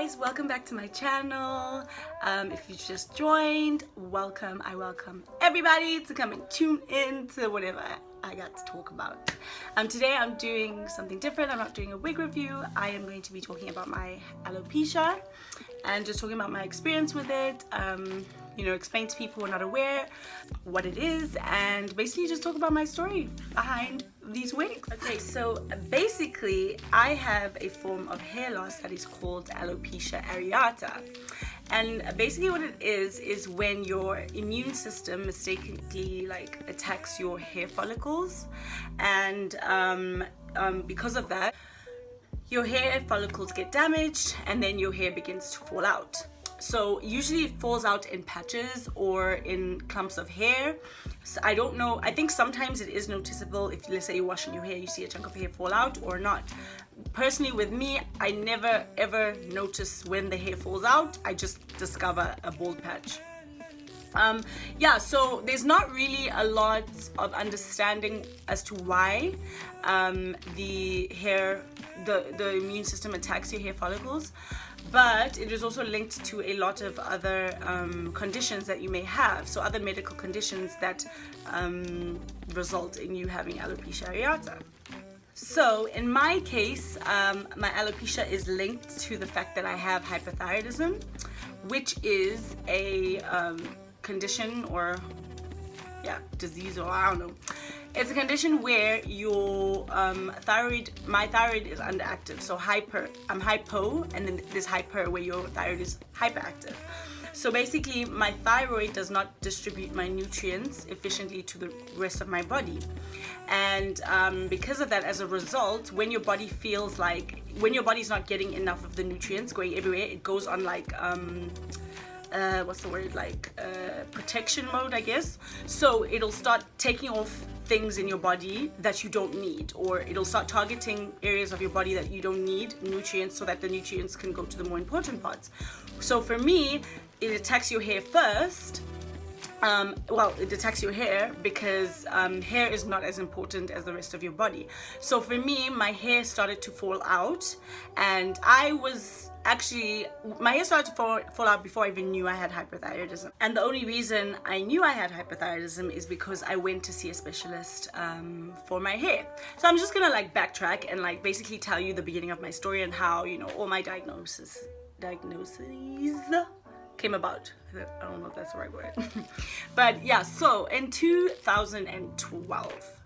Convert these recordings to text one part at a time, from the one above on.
guys, welcome back to my channel. If you just joined, welcome. I welcome everybody to come and tune in to whatever I got to talk about. Today I'm doing something different. I'm not doing a wig review. I am going to be talking about my alopecia and just talking about my experience with it. Explain to people who are not aware what it is, and basically just talk about my story behind these wigs. Okay, so basically I have a form of hair loss that is called alopecia areata. And basically what it is when your immune system mistakenly attacks your hair follicles, and because of that your hair follicles get damaged and then your hair begins to fall out. So usually it falls out in patches or in clumps of hair. So I don't know, I think sometimes it is noticeable if, let's say, you're washing your hair, you see a chunk of hair fall out or not. Personally with me, I never ever notice when the hair falls out. I just discover a bald patch. So there's not really a lot of understanding as to why the immune system attacks your hair follicles, but it is also linked to a lot of other conditions that you may have, so other medical conditions that result in you having alopecia areata. So in my case, my alopecia is linked to the fact that I have hypothyroidism, which is a condition or disease, or I don't know. It's a condition where your my thyroid is underactive. So I'm hypo, and then there's hyper, where your thyroid is hyperactive. So basically my thyroid does not distribute my nutrients efficiently to the rest of my body. And because of that, as a result, when your body is not getting enough of the nutrients going everywhere, it goes on protection mode, I guess. So it'll start taking off things in your body that you don't need, or it'll start targeting areas of your body that you don't need nutrients, so that the nutrients can go to the more important parts. So for me, it attacks your hair first. It attacks your hair because hair is not as important as the rest of your body. So for me, my hair started to fall out, and my hair started to fall out before I even knew I had hypothyroidism. And the only reason I knew I had hypothyroidism is because I went to see a specialist for my hair. So I'm just gonna backtrack and basically tell you the beginning of my story and how all my diagnoses came about. I don't know if that's the right word. But yeah, so in 2012,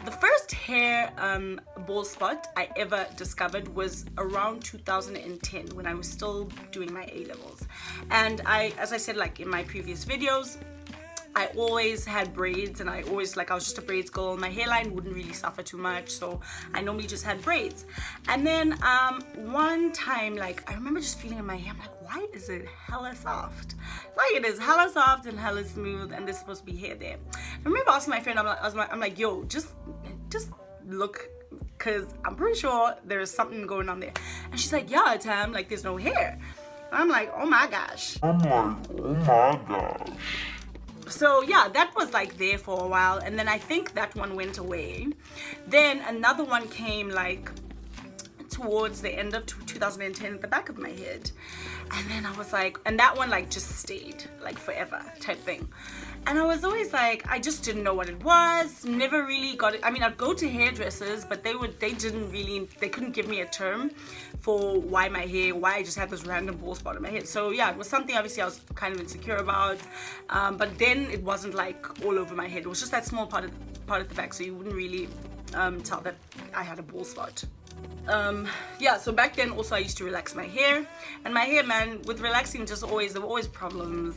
the first hair bald spot I ever discovered was around 2010, when I was still doing my A-levels. And as I said in my previous videos, I always had braids, and I was just a braids girl. My hairline wouldn't really suffer too much, so I normally just had braids. And then one time, I remember just feeling in my hair, I'm like, why is it hella soft? It is hella soft and hella smooth, and there's supposed to be hair there. I remember asking my friend, I'm like, yo, just look, because I'm pretty sure there's something going on there. And she's like, yeah, Tam, there's no hair. And I'm like, oh my gosh. So yeah, that was there for a while, and then I think that one went away. Then another one came towards the end of 2010 at the back of my head, and then I was and that one just stayed forever type thing. And I was always I just didn't know what it was, never really got it. I mean, I'd go to hairdressers, but they couldn't give me a term for why I just had this random bald spot in my head. So yeah, it was something obviously I was kind of insecure about, but then it wasn't all over my head. It was just that small part at the back, so you wouldn't really tell that I had a bald spot. So back then also I used to relax my hair, and my hair, man, with relaxing there were always problems.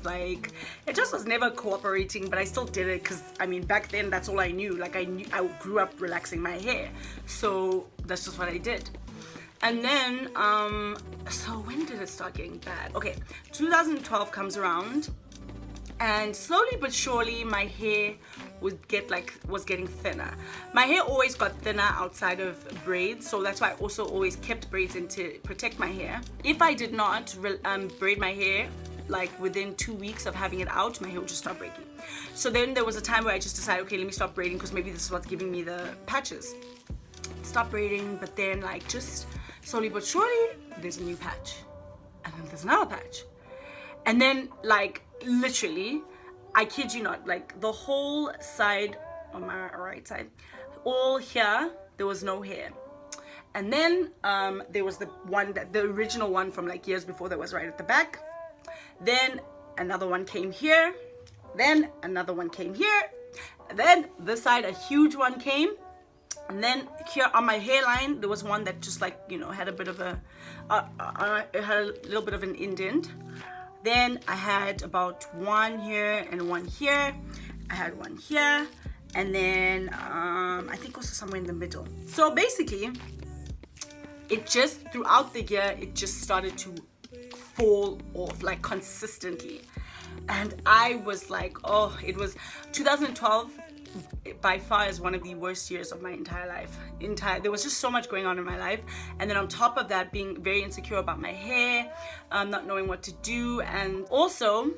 It just was never cooperating, but I still did it because back then that's all I knew. I grew up relaxing my hair, so that's just what I did. And then so when did it start getting bad? Okay, 2012 comes around, and slowly but surely my hair was getting thinner. My hair always got thinner outside of braids, so that's why I also always kept braids in to protect my hair. If I did not braid my hair within 2 weeks of having it out, my hair would just start breaking. So then there was a time where I just decided, okay, let me stop braiding, because maybe this is what's giving me the patches. Stop braiding, but then just Slowly but surely, there's a new patch. And then there's another patch. And then, like, literally, I kid you not, like, the whole side, on my right side, all here, there was no hair. And then there was the original one from, like, years before that was right at the back. Then another one came here. Then another one came here. And then this side, a huge one came. And then here on my hairline, there was one that just, like, you know, had a bit of it had a little bit of an indent. Then I had about one here and one here. I had one here. And then I think also somewhere in the middle. So basically, it just, throughout the year, it just started to fall off, like, consistently. And I was like, oh, it was 2012 by far is one of the worst years of my entire life. There was just so much going on in my life, and then on top of that, being very insecure about my hair, not knowing what to do. And also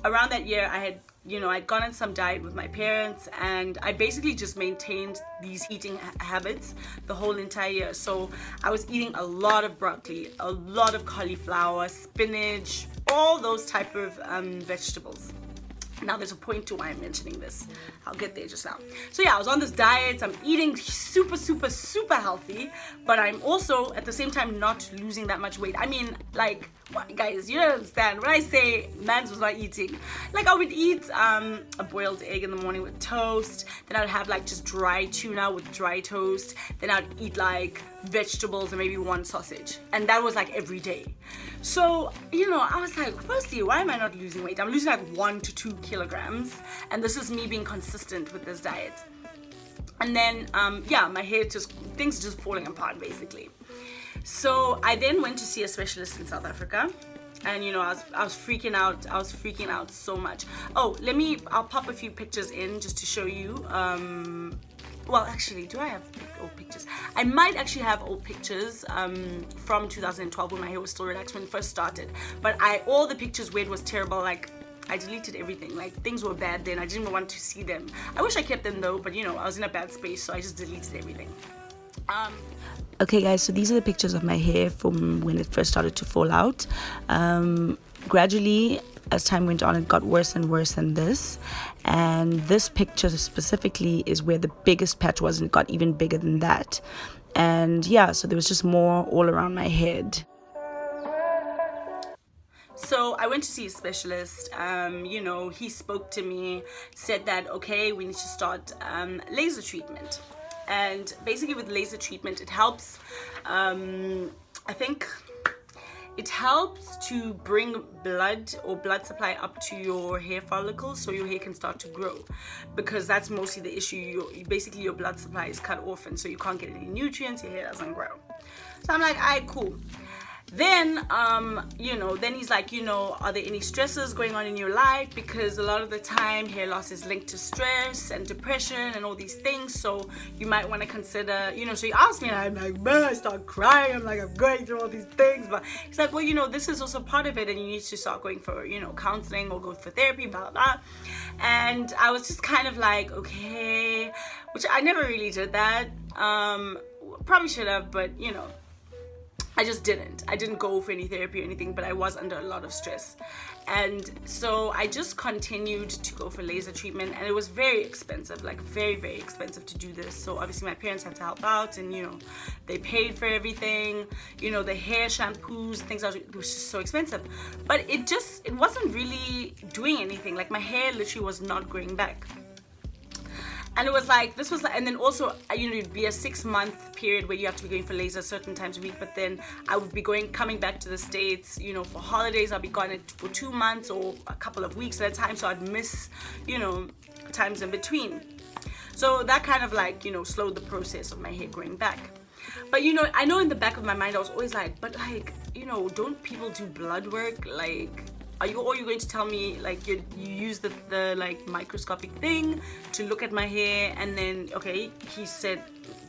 around that year, I had, you know, I'd gone on some diet with my parents, and I basically just maintained these eating habits the whole entire year. So I was eating a lot of broccoli, a lot of cauliflower, spinach, all those type of vegetables. Now there's a point to why I'm mentioning this. I'll get there just now. So yeah, I was on this diet. I'm eating super, super, super healthy, but I'm also at the same time not losing that much weight. I mean, like, what, guys, you don't understand. When I say mans was not eating, like, I would eat a boiled egg in the morning with toast. Then I would have, like, just dry tuna with dry toast. Then I'd eat, like, vegetables and maybe one sausage. And that was, like, every day. So, you know, I was like, firstly, why am I not losing weight? I'm losing like 1 to 2 kilograms. And this is me being consistent with this diet. And then, yeah, my hair things just falling apart, basically. So I then went to see a specialist in South Africa, and, you know, I was freaking out. I was freaking out so much. Oh, I'll pop a few pictures in just to show you. Well, actually, do I have old pictures? I might actually have old pictures from 2012 when my hair was still relaxed when it first started. But all the pictures where it was terrible, like, I deleted everything. Like, things were bad then. I didn't even want to see them. I wish I kept them though, but, you know, I was in a bad space, so I just deleted everything. Okay guys, so these are the pictures of my hair from when it first started to fall out. Gradually, as time went on, it got worse and worse than this. And this picture specifically is where the biggest patch was, and it got even bigger than that. And yeah, so there was just more all around my head. So I went to see a specialist. You know, he spoke to me, said that, okay, we need to start laser treatment. And basically with laser treatment, it helps, I think it helps to bring blood supply up to your hair follicles so your hair can start to grow, because that's mostly the issue. Basically your blood supply is cut off, and so you can't get any nutrients, your hair doesn't grow. So I'm like, alright, cool. Then, you know, then he's like, you know, are there any stresses going on in your life? Because a lot of the time, hair loss is linked to stress and depression and all these things. So you might want to consider, you know, so he asked me, and I'm like, man, I start crying. I'm like, I'm going through all these things. But he's like, well, you know, this is also part of it, and you need to start going for, you know, counseling or go for therapy, blah, blah, blah. And I was just kind of like, okay, which I never really did that. Probably should have, but, you know, I just didn't. I didn't go for any therapy or anything, but I was under a lot of stress. And so I just continued to go for laser treatment, and it was very expensive, like very, very expensive to do this. So obviously my parents had to help out, and, you know, they paid for everything, you know, the hair shampoos, things, it was just so expensive. But it wasn't really doing anything. Like, my hair literally was not growing back. And it was like, and then also, you know, it'd be a 6-month period where you have to be going for laser certain times a week. But then I would be coming back to the States, you know, for holidays. I'll be gone for 2 months or a couple of weeks at a time. So I'd miss, you know, times in between. So that kind of, like, you know, slowed the process of my hair growing back. But, you know, I know in the back of my mind, I was always like, but, like, you know, don't people do blood work? Like, are you going to tell me, like, you use the like microscopic thing to look at my hair? And then, okay, he said,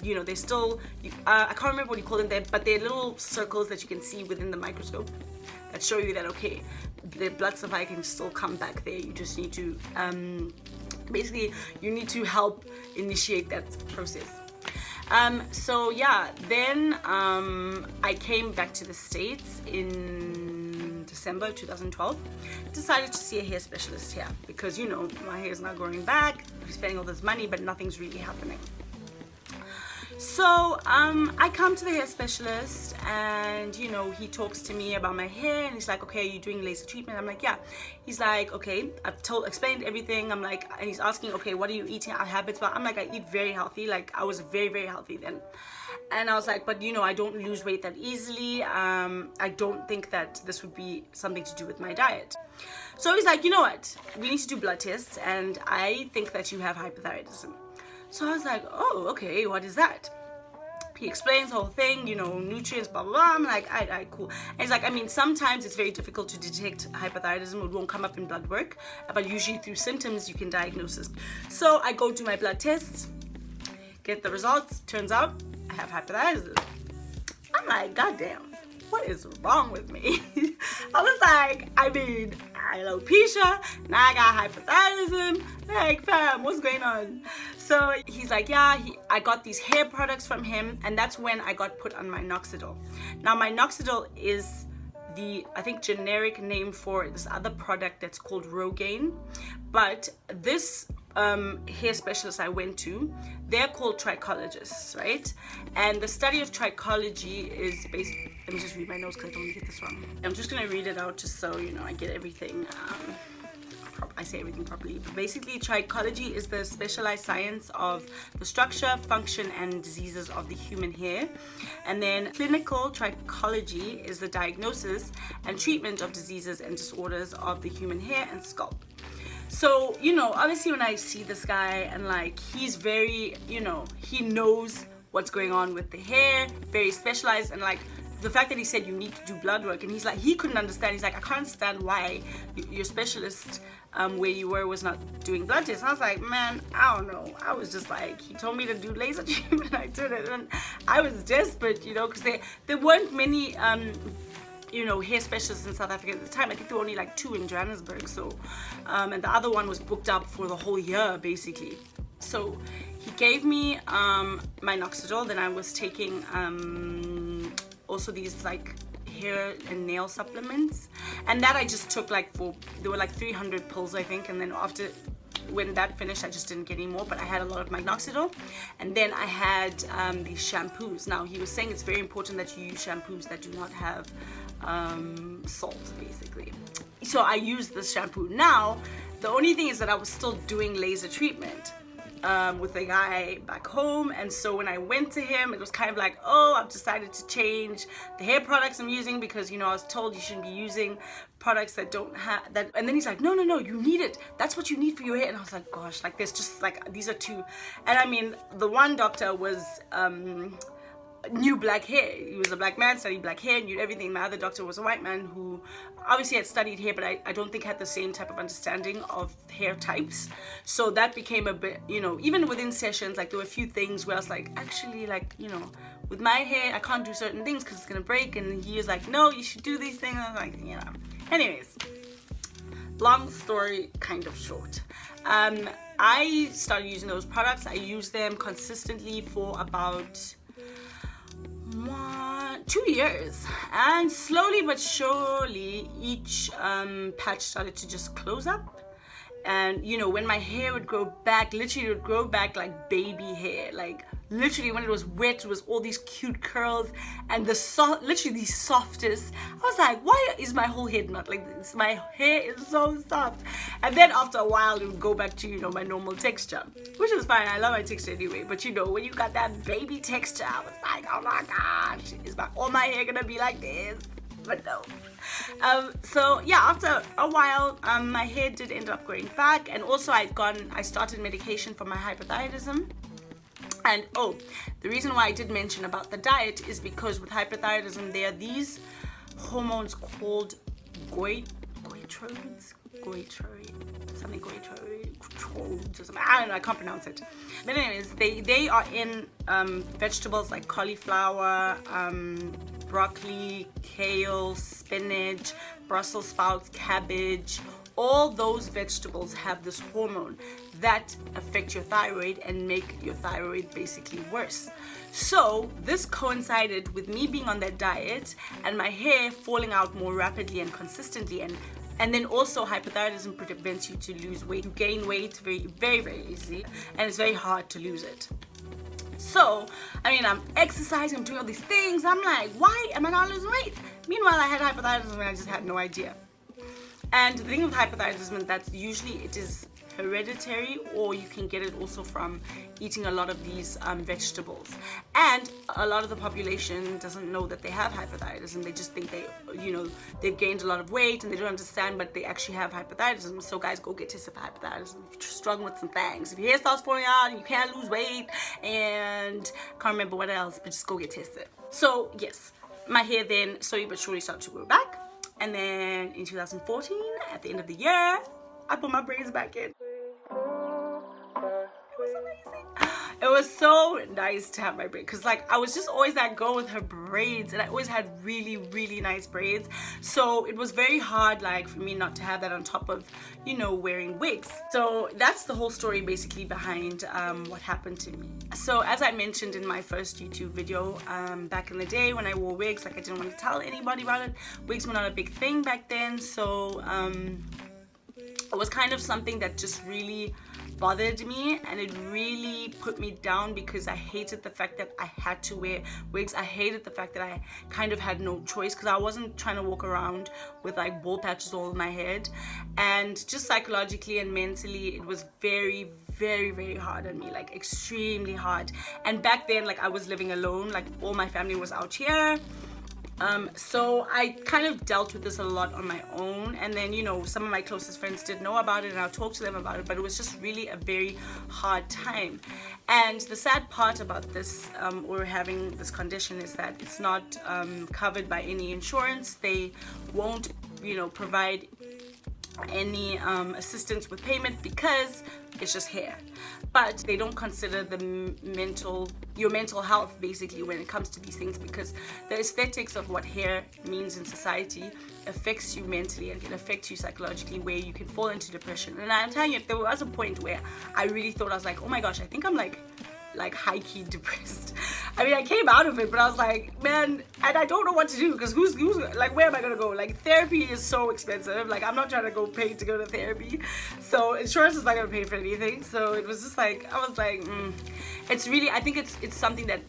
you know, there's still, I can't remember what he called them there, but they're little circles that you can see within the microscope that show you that, okay, the blood supply can still come back there. You just need to, basically, you need to help initiate that process. So yeah, then I came back to the States in December 2012. Decided to see a hair specialist here because, you know, my hair is not growing back. I'm spending all this money, but nothing's really happening. So I come to the hair specialist, and you know, he talks to me about my hair, and he's like, okay, are you doing laser treatment? I'm like, yeah. He's like, okay, I've explained everything. I'm like, and he's asking, okay, what are you eating, our habits? But I'm like, I eat very healthy. Like, I was very, very healthy then. And I was like, but you know, I don't lose weight that easily. I don't think that this would be something to do with my diet. So he's like, you know what, we need to do blood tests, and I think that you have hypothyroidism. So I was like, oh, okay, what is that? He explains the whole thing, you know, nutrients, blah, blah, blah. I'm like, all right, cool. And he's like, I mean, sometimes it's very difficult to detect hypothyroidism. It won't come up in blood work, but usually through symptoms, you can diagnose it. So I go do my blood tests, get the results. Turns out I have hypothyroidism. I'm like, goddamn, what is wrong with me? I was like, I mean, alopecia, now I got hypothyroidism. Like, fam, what's going on? So he's like, yeah, I got these hair products from him, and that's when I got put on minoxidil. Now, minoxidil is the, I think, generic name for this other product that's called Rogaine. But this hair specialist I went to, they're called trichologists, right? And the study of trichology is based, let me just read my notes because I don't want to get this wrong. I'm just going to read it out just so, you know, I get everything, I say everything properly. But basically, trichology is the specialized science of the structure, function, and diseases of the human hair. And then clinical trichology is the diagnosis and treatment of diseases and disorders of the human hair and scalp. So, you know, obviously when I see this guy, and like, he's very, you know, he knows what's going on with the hair, very specialized, and like, the fact that he said you need to do blood work, and he's like, he couldn't understand. He's like, I can't understand why your specialist where you were was not doing blood tests. I was like, man, I don't know. I was just like, he told me to do laser treatment. I did it, and I was desperate, you know, because there weren't many you know, hair specialists in South Africa at the time. I think there were only like 2 in Johannesburg. So and the other one was booked up for the whole year basically. So he gave me minoxidil. Then I was taking also these like hair and nail supplements, and that I just took like there were like 300 pills I think, and then after when that finished I just didn't get any more, but I had a lot of minoxidil. And then I had these shampoos. Now he was saying it's very important that you use shampoos that do not have salt basically. So I used this shampoo. Now the only thing is that I was still doing laser treatment with the guy back home, and so when I went to him, it was kind of like, oh, I've decided to change the hair products I'm using because, you know, I was told you shouldn't be using products that don't have that. And then he's like, no, you need it, that's what you need for your hair. And I was like, gosh, like, there's just like, these are 2. And I mean, the one doctor was knew black hair. He was a black man, studied black hair, knew everything. My other doctor was a white man who obviously had studied hair, but I don't think had the same type of understanding of hair types. So that became a bit, you know, even within sessions, like there were a few things where I was like, actually, like, you know, with my hair, I can't do certain things because it's gonna break. And he was like, no, you should do these things. I was like, you know. Anyways, long story kind of short. I started using those products. I used them consistently for about 2 years, and slowly but surely each patch started to just close up. And you know, when my hair would grow back, literally it would grow back like baby hair, like literally when it was wet, it was all these cute curls and literally the softest. I was like, why is my whole head not like this? My hair is so soft. And then after a while it would go back to, you know, my normal texture, which is fine. I love my texture anyway, but you know, when you got that baby texture, I was like, oh my gosh, is all my hair gonna be like this? But no. So yeah, after a while my hair did end up growing back, and also I started medication for my hypothyroidism. And oh, the reason why I did mention about the diet is because with hypothyroidism there are these hormones called goitroids, I don't know, I can't pronounce it. But anyways, they are in vegetables like cauliflower, broccoli, kale, spinach, Brussels sprouts, cabbage, all those vegetables have this hormone that affect your thyroid and make your thyroid basically worse. So this coincided with me being on that diet and my hair falling out more rapidly and consistently, and then also hypothyroidism prevents you to lose weight. You gain weight very, very, very easily, and it's very hard to lose it. So, I mean, I'm exercising, I'm doing all these things. I'm like, why am I not losing weight? Meanwhile, I had hypothyroidism and I just had no idea. And the thing with hypothyroidism, that's usually it is hereditary, or you can get it also from eating a lot of these vegetables. And a lot of the population doesn't know that they have hypothyroidism. They just think they've gained a lot of weight and they don't understand, but they actually have hypothyroidism. So guys, go get tested for hypothyroidism if you're struggling with some things. If your hair starts falling out and you can't lose weight and can't remember what else, but just go get tested. So yes, my hair then slowly but surely started to grow back. And then in 2014, at the end of the year, I put my braids back in. It was so nice to have my braids, because like I was just always that girl with her braids, and I always had really, really nice braids. So it was very hard like for me not to have that on top of, you know, wearing wigs. So that's the whole story basically behind what happened to me. So as I mentioned in my first YouTube video, back in the day when I wore wigs, like I didn't want to tell anybody about it. Wigs were not a big thing back then, so it was kind of something that just really bothered me, and it really put me down because I hated the fact that I had to wear wigs. I hated the fact that I kind of had no choice, because I wasn't trying to walk around with like bald patches all over my head. And just psychologically and mentally, it was very, very, very hard on me, like extremely hard. And back then, like I was living alone, like all my family was out here. So I kind of dealt with this a lot on my own, and then, you know, some of my closest friends did know about it and I'll talk to them about it, but it was just really a very hard time. And the sad part about this, or having this condition, is that it's not covered by any insurance. They won't, you know, provide any assistance with payment because it's just hair. But they don't consider your mental health basically when it comes to these things, because the aesthetics of what hair means in society affects you mentally and can affect you psychologically, where you can fall into depression. And I'm telling you, there was a point where I really thought, I was like, oh my gosh, I think I'm like high-key depressed. I mean, I came out of it, but I was like, man, and I don't know what to do, because who's like, where am I gonna go? Like, therapy is so expensive. Like, I'm not trying to go pay to go to therapy, so insurance is not gonna pay for anything. So it was just like, I was like, it's really, I think it's something that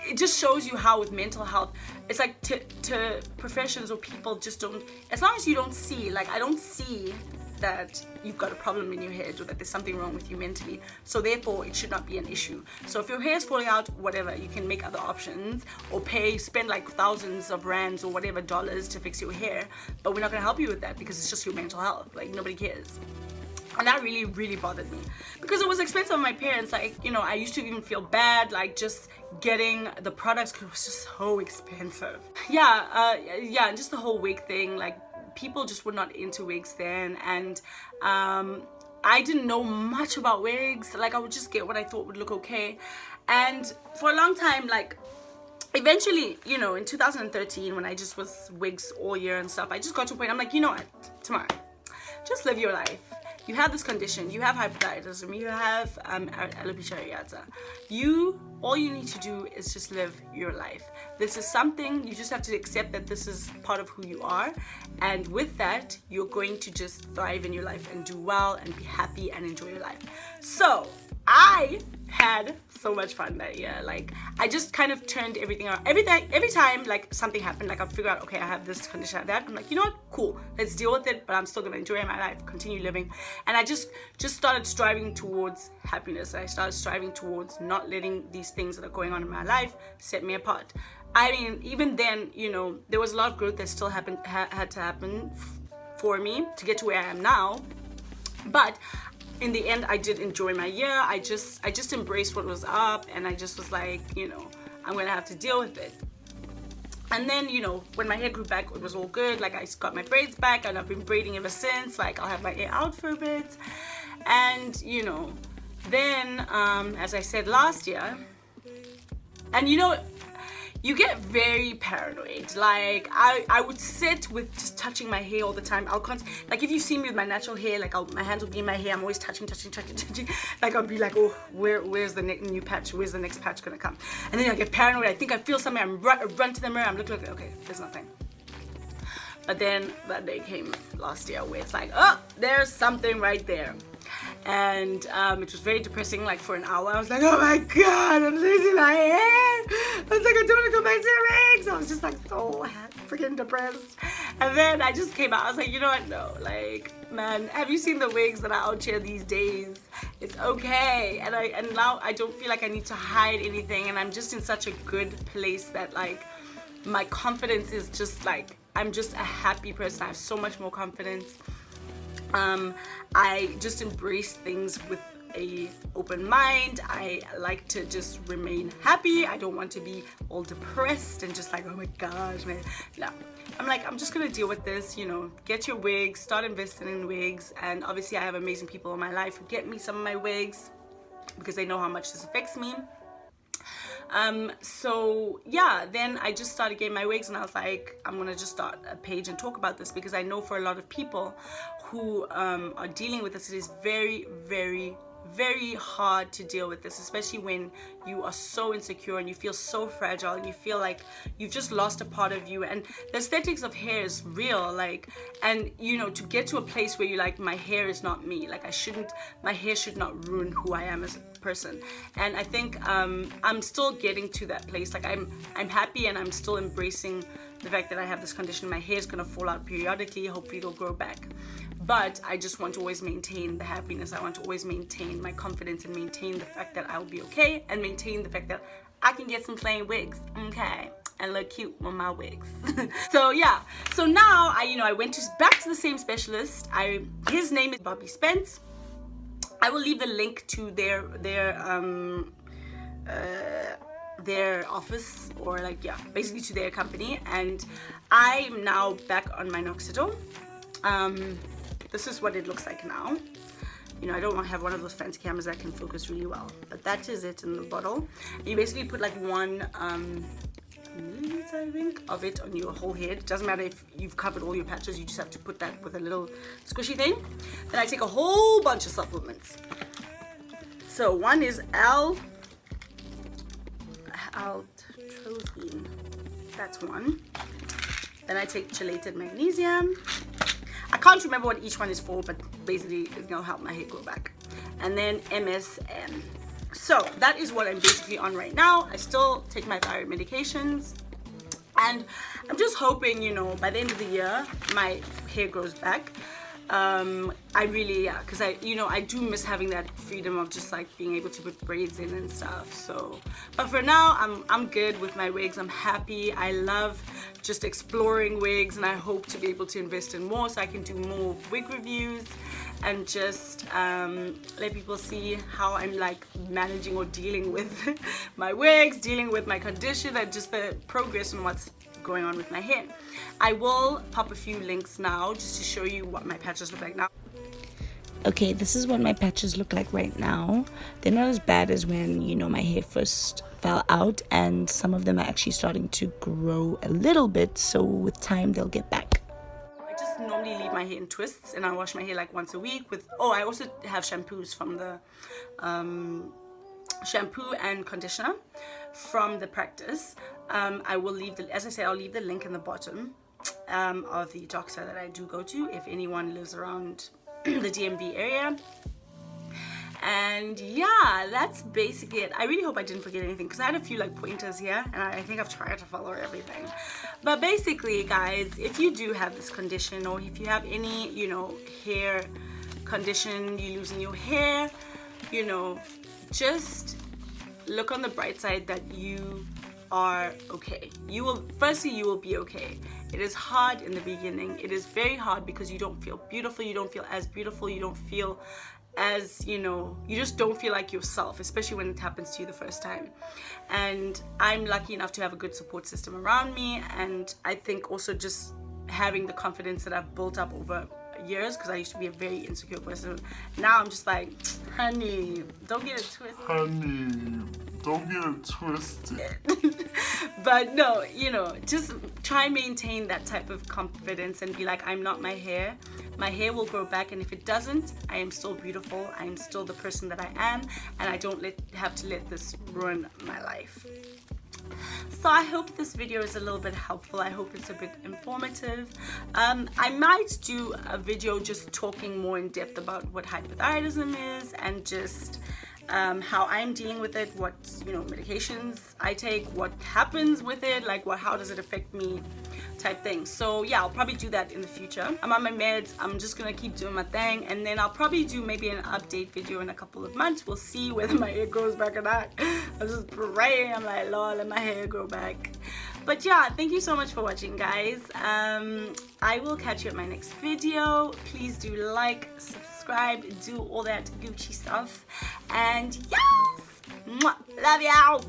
it just shows you how with mental health, it's like to professions or people just don't, as long as you don't see, like I don't see that you've got a problem in your head or that there's something wrong with you mentally, so therefore it should not be an issue. So if your hair is falling out, whatever, you can make other options or spend like thousands of rands or whatever dollars to fix your hair, but we're not going to help you with that because it's just your mental health. Like, nobody cares. And that really, really bothered me because it was expensive on my parents. Like, you know, I used to even feel bad, like just getting the products, because it was just so expensive. Yeah, and just the whole wig thing, like people just were not into wigs then, and I didn't know much about wigs. Like, I would just get what I thought would look okay. And for a long time, like eventually, you know, in 2013, when I just was wigs all year and stuff, I just got to a point, I'm like, you know what, Tamara, just live your life. You have this condition, you have hypothyroidism, you have alopecia areata. All you need to do is just live your life. This is something, you just have to accept that this is part of who you are. And with that, you're going to just thrive in your life and do well and be happy and enjoy your life. So I had so much fun that year. Like, I just kind of turned everything around. Every time like something happened, like I'd figure out, okay, I have this condition, I have that. I'm like, you know what, cool, let's deal with it, but I'm still gonna enjoy my life, continue living. And I just started striving towards happiness. I started striving towards not letting these things that are going on in my life set me apart. I mean, even then, you know, there was a lot of growth that still had to happen for me to get to where I am now. But in the end, I did enjoy my year. I just embraced what was up, and I just was like, you know, I'm gonna have to deal with it. And then, you know, when my hair grew back, it was all good. Like, I got my braids back, and I've been braiding ever since. Like, I'll have my hair out for a bit. And, you know, then, as I said last year, and you know, you get very paranoid. Like I would sit with just touching my hair all the time. Like if you see me with my natural hair, like my hands will be in my hair. I'm always touching. Like I'll be like, oh, where's the new patch? Where's the next patch gonna come? And then I get paranoid. I think I feel something. I run to the mirror. I'm looking, okay, there's nothing. But then that day came last year where it's like, oh, there's something right there. And it was very depressing. Like for an hour I was like, oh my god, I'm losing my hair. I was like, I don't want to go back to the wigs. I was just like so freaking depressed. And then I just came out. I was like, you know what, no, like, man, have you seen the wigs that are out here these days? It's okay. And now I don't feel like I need to hide anything, and I'm just in such a good place that like my confidence is just like, I'm just a happy person. I have so much more confidence. I just embrace things with a open mind. I like to just remain happy. I don't want to be all depressed and just like, oh my gosh, man. No, I'm like, I'm just gonna deal with this, you know, get your wigs, start investing in wigs. And obviously I have amazing people in my life who get me some of my wigs because they know how much this affects me. So yeah, then I just started getting my wigs, and I was like, I'm gonna just start a page and talk about this, because I know for a lot of people who are dealing with this, it is very, very, very hard to deal with this, especially when you are so insecure and you feel so fragile and you feel like you've just lost a part of you. And the aesthetics of hair is real, like, and you know, to get to a place where you're like, my hair is not me, like my hair should not ruin who I am as a person. And I think I'm still getting to that place. Like I'm happy, and I'm still embracing the fact that I have this condition. My hair is gonna fall out periodically, hopefully it'll grow back. But I just want to always maintain the happiness. I want to always maintain my confidence and maintain the fact that I'll be okay, and maintain the fact that I can get some plain wigs, okay, and look cute with my wigs. So yeah, so now I went back to the same specialist. His name is Bobby Spence. I will leave the link to their office, or like, yeah, basically to their company. And I'm now back on minoxidil. This is what it looks like now. You know, I don't want to have one of those fancy cameras that can focus really well, but that is it in the bottle. You basically put like 1 milliliter, I think, of it on your whole head. It doesn't matter if you've covered all your patches, you just have to put that with a little squishy thing. Then I take a whole bunch of supplements. So one is Altrozine. That's one. Then I take chelated magnesium. I can't remember what each one is for, but basically it's gonna help my hair grow back. And then MSM. So that is what I'm basically on right now. I still take my thyroid medications, and I'm just hoping, you know, by the end of the year my hair grows back. I really, yeah, because I do miss having that freedom of just like being able to put braids in and stuff. So, but for now I'm good with my wigs. I'm happy. I love just exploring wigs, and I hope to be able to invest in more so I can do more wig reviews and just let people see how I'm like managing or dealing with my wigs, dealing with my condition, and just the progress and what's going on with my hair. I will pop a few links now just to show you what my patches look like now. Okay, this is what my patches look like right now. They're not as bad as when, you know, my hair first fell out, and some of them are actually starting to grow a little bit, so with time they'll get back. I just normally leave my hair in twists, and I wash my hair like once a week with, I also have shampoos from the shampoo and conditioner from the practice. I will leave as I said, I'll leave the link in the bottom of the doctor that I do go to if anyone lives around the DMV area. And yeah, that's basically it. I really hope I didn't forget anything, because I had a few like pointers here, and I think I've tried to follow everything. But basically, guys, if you do have this condition, or if you have any, you know, hair condition, you're losing your hair, you know, just look on the bright side that you are okay. You will be okay. It is hard in the beginning. It is very hard because you don't feel beautiful. You don't feel as beautiful. You don't feel as, you know, you just don't feel like yourself, especially when it happens to you the first time. And I'm lucky enough to have a good support system around me, and I think also just having the confidence that I've built up over years, because I used to be a very insecure person. Now I'm just like, honey, don't get it twisted. But no, you know, just try and maintain that type of confidence and be like, I'm not my hair. My hair will grow back, and if it doesn't, I am still beautiful. I am still the person that I am, and I don't have to let this ruin my life. So I hope this video is a little bit helpful. I hope it's a bit informative. I might do a video just talking more in depth about what hypothyroidism is, and just how I'm dealing with it, what, you know, medications I take, what happens with it, like how does it affect me, type thing. So yeah, I'll probably do that in the future. I'm on my meds. I'm just gonna keep doing my thing, and then I'll probably do maybe an update video in a couple of months. We'll see whether my hair grows back or not. I'm just praying. I'm like, Lord, let my hair grow back. But yeah, thank you so much for watching, guys. I will catch you at my next video. Please do like, subscribe, do all that Gucci stuff, and yes, love y'all.